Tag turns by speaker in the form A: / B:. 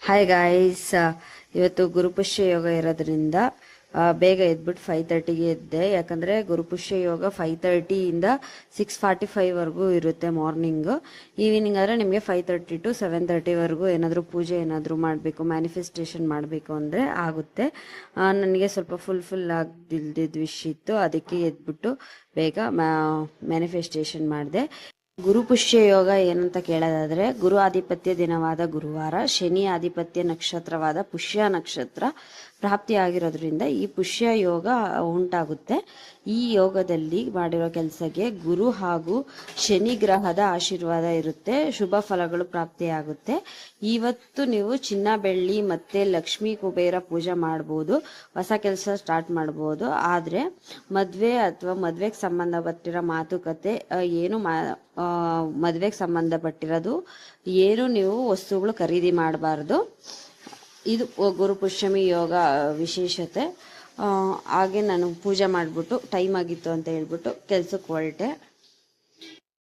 A: Hi guys, ಇವತ್ತು ಗುರುಪುಷ್ಯ ಯೋಗ ಇರೋದ್ರಿಂದ ಬೇಗ ಎದ್ಬಿಟ್ಟು 5:30ಗೆ ಎದ್ದೆ. ಯಾಕಂದರೆ ಗುರುಪುಷ್ಯ ಯೋಗ 5:30ಇಂದ 6:45ವರೆಗೂ ಇರುತ್ತೆ ಮಾರ್ನಿಂಗ್. ಈವ್ನಿಂಗ್ ಆದರೆ ನಿಮಗೆ 5:30 to 7:30ವರೆಗೂ ಏನಾದರೂ ಪೂಜೆ ಏನಾದರೂ ಮಾಡಬೇಕು, ಮ್ಯಾನಿಫೆಸ್ಟೇಷನ್ ಮಾಡಬೇಕು ಅಂದರೆ ಆಗುತ್ತೆ. ನನಗೆ ಸ್ವಲ್ಪ ಫುಲ್ ಆಗದಿಲ್ದಿದ್ದು ವಿಷಯ ಇತ್ತು, ಅದಕ್ಕೆ ಎದ್ಬಿಟ್ಟು ಬೇಗ ಮ್ಯಾನಿಫೆಸ್ಟೇಷನ್ ಮಾಡಿದೆ. ಗುರುಪುಷ್ಯ ಯೋಗ ಏನಂತ ಕೇಳೋದಾದ್ರೆ, ಗುರು ಆಧಿಪತ್ಯ ದಿನವಾದ ಗುರುವಾರ, ಶನಿ ಆಧಿಪತ್ಯ ನಕ್ಷತ್ರವಾದ ಪುಷ್ಯ ನಕ್ಷತ್ರ ಪ್ರಾಪ್ತಿಯಾಗಿರೋದ್ರಿಂದ ಈ ಪುಷ್ಯ ಯೋಗ ಉಂಟಾಗುತ್ತೆ. ಈ ಯೋಗದಲ್ಲಿ ಮಾಡಿರೋ ಕೆಲಸಕ್ಕೆ ಗುರು ಹಾಗೂ ಶನಿ ಗ್ರಹದ ಆಶೀರ್ವಾದ ಇರುತ್ತೆ, ಶುಭ ಫಲಗಳು ಪ್ರಾಪ್ತಿಯಾಗುತ್ತೆ. ಇವತ್ತು ನೀವು ಚಿನ್ನ, ಬೆಳ್ಳಿ ಮತ್ತೆ ಲಕ್ಷ್ಮೀ ಕುಬೇರ ಪೂಜೆ ಮಾಡ್ಬೋದು, ಹೊಸ ಕೆಲಸ ಸ್ಟಾರ್ಟ್ ಮಾಡ್ಬೋದು. ಆದರೆ ಮದುವೆ ಅಥವಾ ಮದುವೆಗೆ ಸಂಬಂಧಪಟ್ಟಿರೋ ಮಾತುಕತೆ ಏನು ಮದುವೆಗೆ ಸಂಬಂಧಪಟ್ಟಿರೋದು ಏನು ನೀವು ವಸ್ತುಗಳು ಖರೀದಿ ಮಾಡಬಾರ್ದು. ಇದು ಗುರುಪುಷ್ಯಮಿ ಯೋಗ ವಿಶೇಷತೆ. ಹಾಗೆ ನಾನು ಪೂಜೆ ಮಾಡಿಬಿಟ್ಟು ಟೈಮ್ ಆಗಿತ್ತು ಅಂತ ಹೇಳ್ಬಿಟ್ಟು ಕೆಲ್ಸಕ್ಕೆ ಹೊರಟೆ.